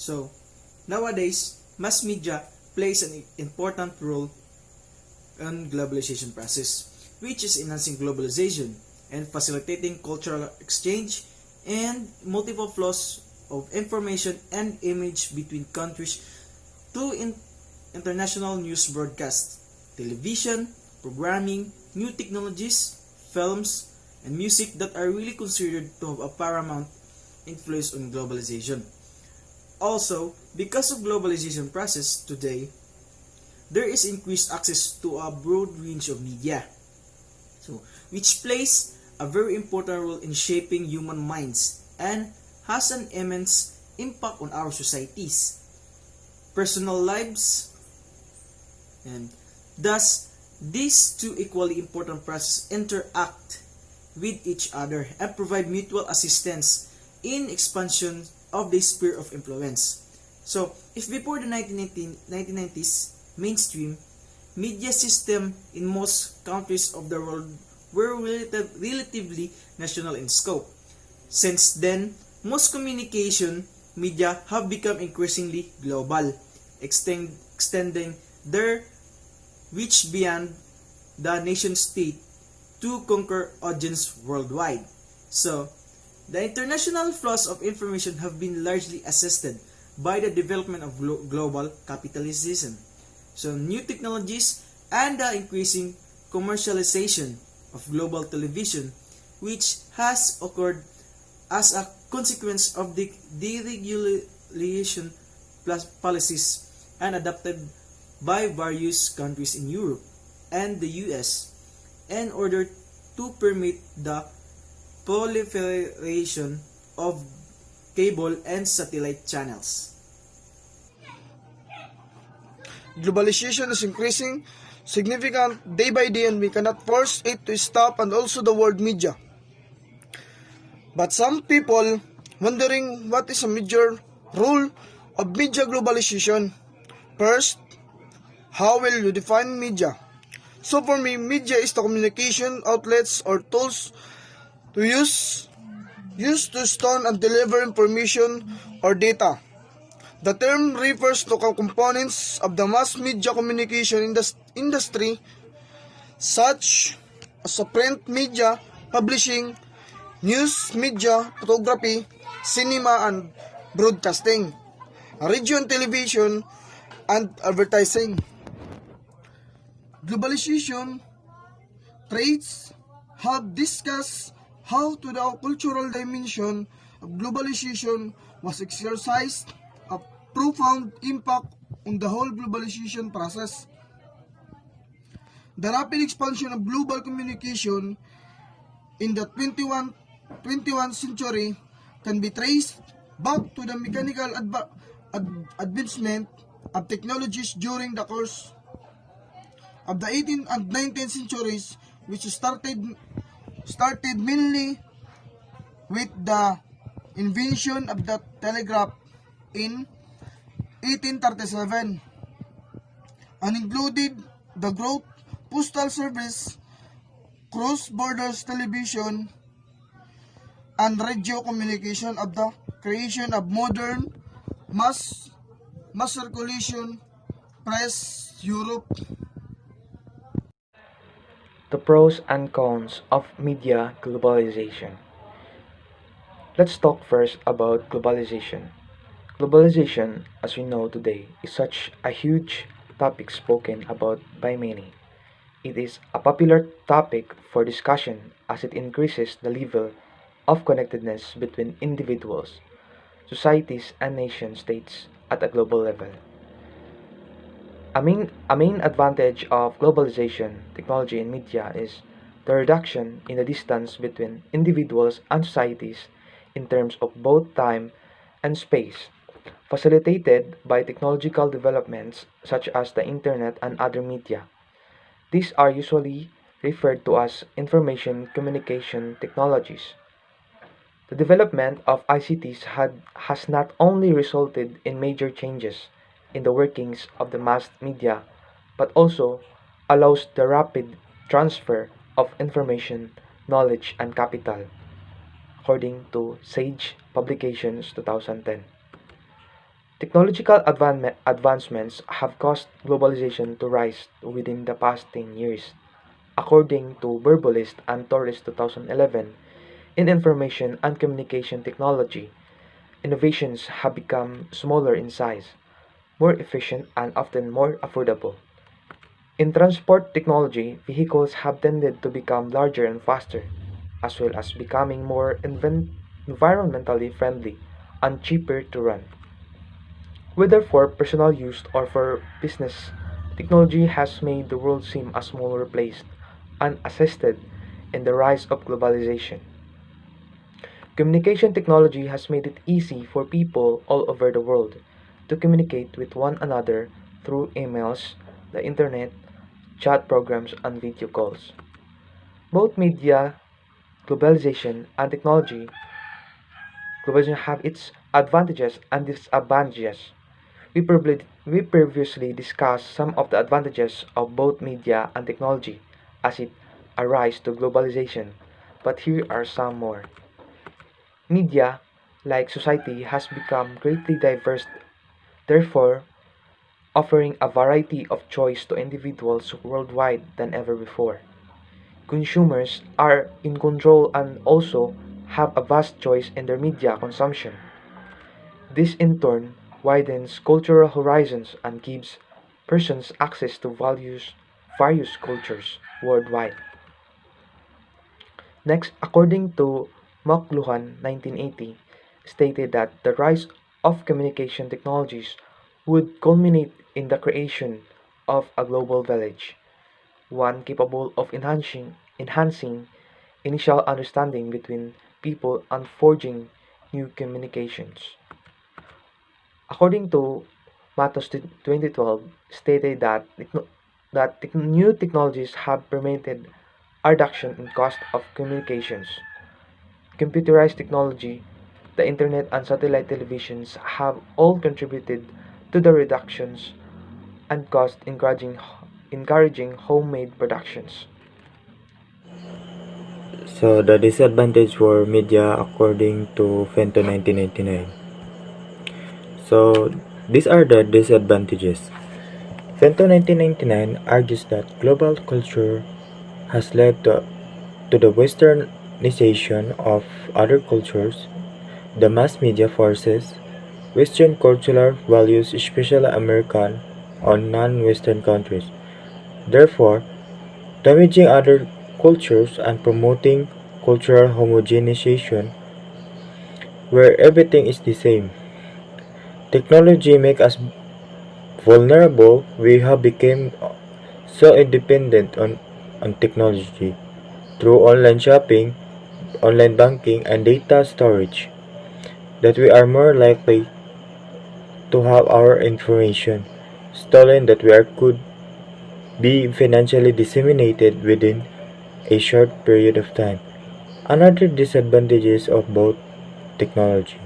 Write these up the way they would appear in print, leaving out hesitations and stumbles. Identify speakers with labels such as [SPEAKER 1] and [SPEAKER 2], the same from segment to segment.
[SPEAKER 1] So, nowadays, mass media plays an important role in globalization process, which is enhancing globalization and facilitating cultural exchange and multiple flows of information and image between countries through international news broadcasts, television, programming, new technologies, films, and music that are really considered to have a paramount influence on globalization. Also, because of globalization process today, there is increased access to a broad range of media, so which plays a very important role in shaping human minds and has an immense impact on our societies, personal lives, and thus these two equally important processes interact with each other and provide mutual assistance in expansion of the sphere of influence. So, if before the 1990s mainstream media system in most countries of the world were relatively national in scope, since then, most communication media have become increasingly global, extending their reach beyond the nation state to conquer audience worldwide. So, the international flows of information have been largely assisted by the development of global capitalism. So, new technologies and the increasing commercialization of global television, which has occurred as a consequence of the deregulation policies and adopted by various countries in Europe and the US in order to permit the proliferation of cable and satellite channels.
[SPEAKER 2] Globalization is increasing significant day by day and we cannot force it to stop, and also the world media. But some people wondering what is a major role of media globalization. First, how will you define media? So for me, media is the communication outlets or tools to use to store and deliver information or data. The term refers to components of the mass media communication industry, such as print media, publishing, news media, photography, cinema and broadcasting, radio and television, and advertising. Globalization traits have discussed how to the cultural dimension of globalization was exercised a profound impact on the whole globalization process. The rapid expansion of global communication in the 21st century can be traced back to the mechanical advancement of technologies during the course of the 18th and 19th centuries, which started mainly with the invention of the telegraph in 1837 and included the growth postal service, cross-border television, and radio communication of the creation of modern mass circulation press Europe.
[SPEAKER 3] The pros and cons of media globalization. Let's talk first about globalization. Globalization, as we know today, is such a huge topic spoken about by many. It is a popular topic for discussion as it increases the level of connectedness between individuals, societies, and nation states at a global level. A main advantage of globalization, technology, and media is the reduction in the distance between individuals and societies in terms of both time and space, facilitated by technological developments such as the internet and other media. These are usually referred to as information communication technologies. The development of ICTs has not only resulted in major changes in the workings of the mass media, but also allows the rapid transfer of information, knowledge, and capital, according to Sage Publications 2010. Technological advancements have caused globalization to rise within the past 10 years. According to Verbolist and Torres 2011, in information and communication technology, innovations have become smaller in size, more efficient, and often more affordable. In transport technology, vehicles have tended to become larger and faster, as well as becoming more environmentally friendly and cheaper to run. Whether for personal use or for business, technology has made the world seem a smaller place and assisted in the rise of globalization. Communication technology has made it easy for people all over the world to communicate with one another through emails, the internet, chat programs, and video calls. Both media, globalization, and technology globalization have its advantages and disadvantages. We previously discussed some of the advantages of both media and technology as it arise to globalization, but here are some more. Media, like society, has become greatly diverse, therefore offering a variety of choice to individuals worldwide than ever before. Consumers are in control and also have a vast choice in their media consumption. This in turn widens cultural horizons and gives persons access to various cultures worldwide. Next, according to McLuhan 1980, stated that the rise of communication technologies would culminate in the creation of a global village, one capable of enhancing initial understanding between people and forging new communications. According to Matos 2012, stated that new technologies have permitted a reduction in cost of communications. Computerized technology, the internet and satellite televisions have all contributed to the reductions and cost encouraging homemade productions.
[SPEAKER 4] So the disadvantage for media according to Fento 1999. So these are the disadvantages. Fento 1999 argues that global culture has led to the westernization of other cultures. The mass media forces Western cultural values, especially American, on non-Western countries, therefore damaging other cultures and promoting cultural homogenization where everything is the same. Technology makes us vulnerable. We have become so independent on technology through online shopping, online banking, and data storage that we are more likely to have our information stolen that we are could be financially disseminated within a short period of time. Another disadvantages of both technology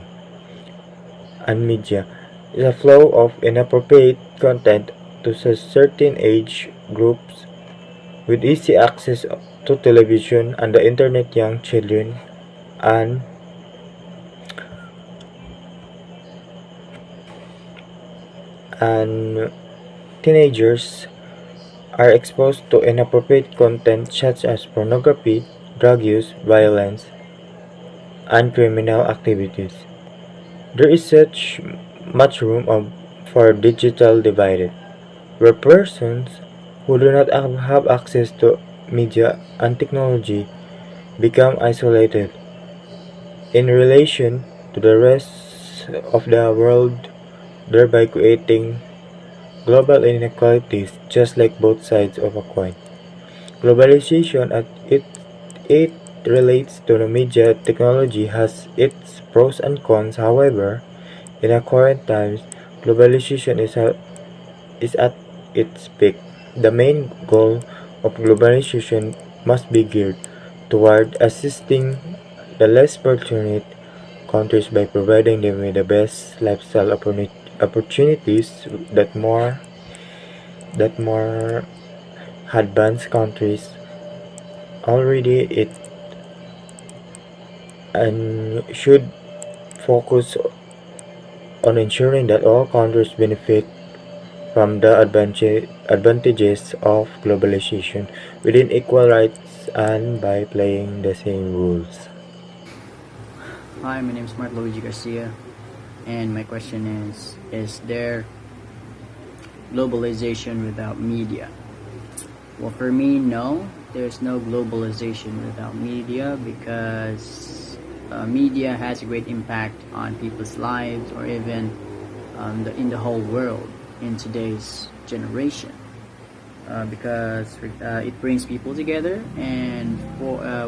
[SPEAKER 4] and media is a flow of inappropriate content to certain age groups with easy access to television and the internet. Young children and and teenagers are exposed to inappropriate content such as pornography, drug use, violence, and criminal activities. There is such much room for digital divide, where persons who do not have access to media and technology become isolated in relation to the rest of the world, thereby creating global inequalities just like both sides of a coin. Globalization it relates to the media technology has its pros and cons. However, in our current times, globalization is at its peak. The main goal of globalization must be geared toward assisting the less fortunate countries by providing them with the best lifestyle opportunities that more advanced countries already it and should focus on ensuring that all countries benefit from the advantages of globalization within equal rights and by playing the same rules.
[SPEAKER 5] Hi, my name is Mark Luigi Garcia, and my question is there globalization without media? Well, for me, no. There's no globalization without media because media has a great impact on people's lives or even in the whole world in today's generation. Because it brings people together and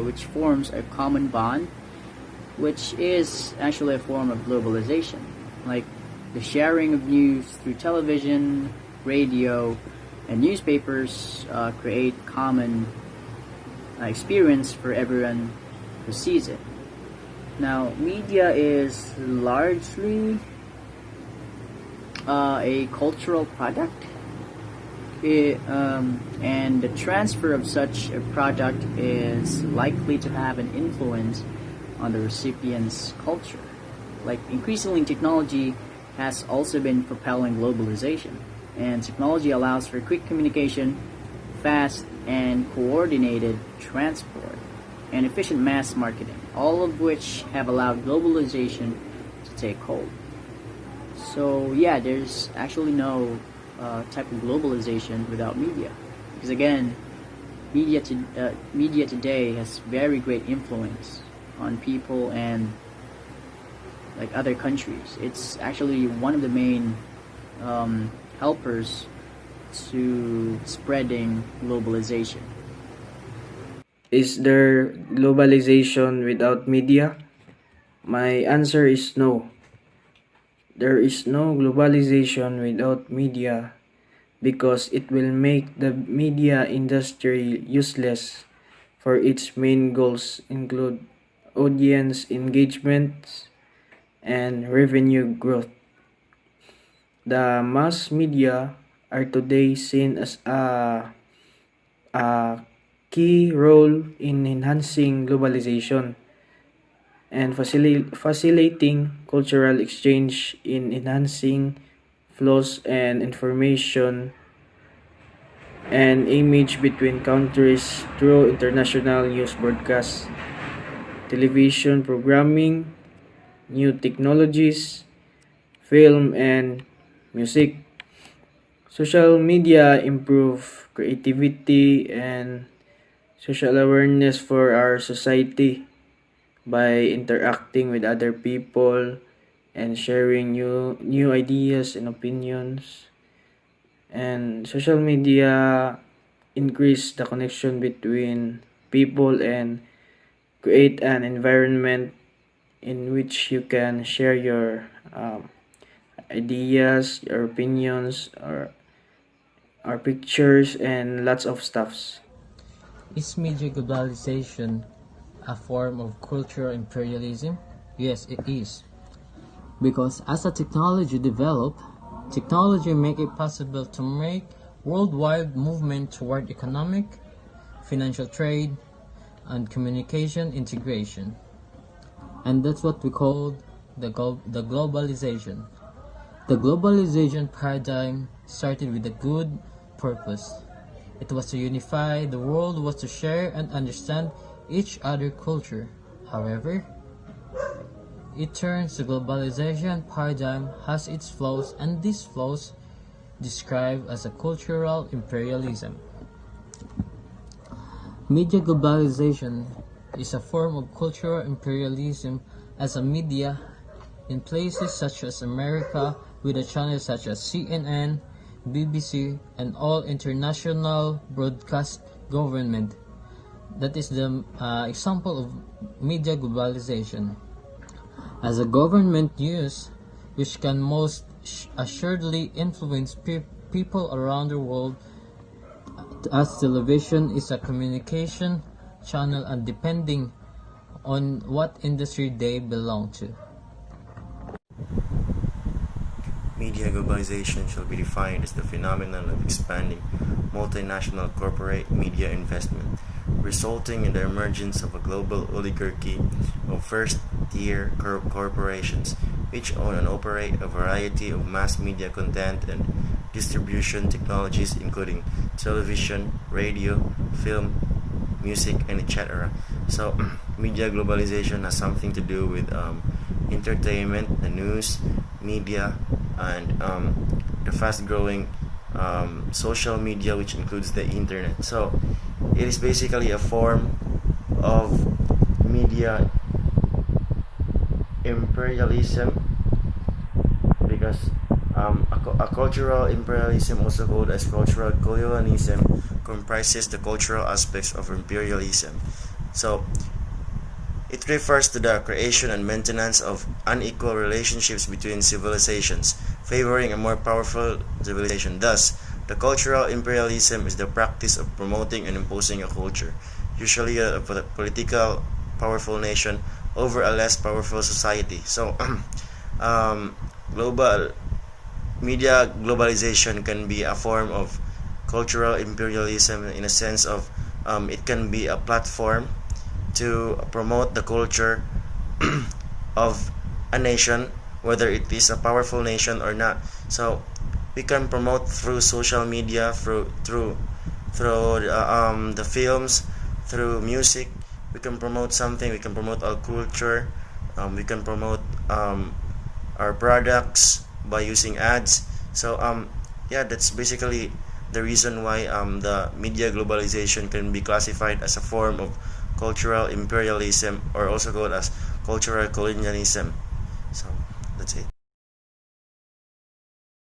[SPEAKER 5] which forms a common bond, which is actually a form of globalization, like the sharing of news through television, radio, and newspapers create common experience for everyone who sees it. Now, media is largely a cultural product, and the transfer of such a product is likely to have an influence on the recipient's culture. Like increasingly, technology has also been propelling globalization, and technology allows for quick communication, fast and coordinated transport, and efficient mass marketing, all of which have allowed globalization to take hold. So yeah, there's actually no type of globalization without media, because again, media today has very great influence on people and like other countries. It's actually one of the main helpers to spreading globalization.
[SPEAKER 6] Is there globalization without media? My answer is no. There is no globalization without media because it will make the media industry useless for its main goals include audience engagement and revenue growth. The mass media are today seen as a key role in enhancing globalization and facilitating cultural exchange in enhancing flows and information and image between countries through international news broadcasts, television programming, new technologies, film and music. Social media improve creativity and social awareness for our society by interacting with other people and sharing new ideas and opinions. And social media increase the connection between people and create an environment in which you can share your ideas, your opinions, or pictures and lots of stuffs.
[SPEAKER 7] Is media globalization a form of cultural imperialism? Yes, it is. Because as the technology develop, technology make it possible to make worldwide movement toward economic, financial trade, and communication integration. And that's what we call the globalization. The globalization paradigm started with a good purpose. It was to unify the world, was to share and understand each other's culture. However, it turns the globalization paradigm has its flaws, and these flaws described as a cultural imperialism. Media globalization is a form of cultural imperialism as a media in places such as America with a channels such as CNN, BBC, and all international broadcast government. That is the example of media globalization. As a government news, which can most assuredly influence people around the world, as television is a communication channel and depending on what industry they belong to.
[SPEAKER 8] Media globalization shall be defined as the phenomenon of expanding multinational corporate media investment, resulting in the emergence of a global oligarchy of first-tier corporations which own and operate a variety of mass media content and distribution technologies, including television, radio, film, music, and etc. So, media globalization has something to do with entertainment, the news, media, and the fast growing social media, which includes the internet. So, it is basically a form of media imperialism, because a cultural imperialism, also called as cultural colonialism, comprises the cultural aspects of imperialism. So it refers to the creation and maintenance of unequal relationships between civilizations, favoring a more powerful civilization. Thus, the cultural imperialism is the practice of promoting and imposing a culture, usually a political powerful nation, over a less powerful society. So, global media globalization can be a form of cultural imperialism in a sense of it can be a platform to promote the culture of a nation, whether it is a powerful nation or not. So we can promote through social media, through the films, through music. We can promote something. We can promote our culture. We can promote our products by using ads. So yeah, that's basically the reason why the media globalization can be classified as a form of cultural imperialism, or also called as cultural colonialism. So that's it.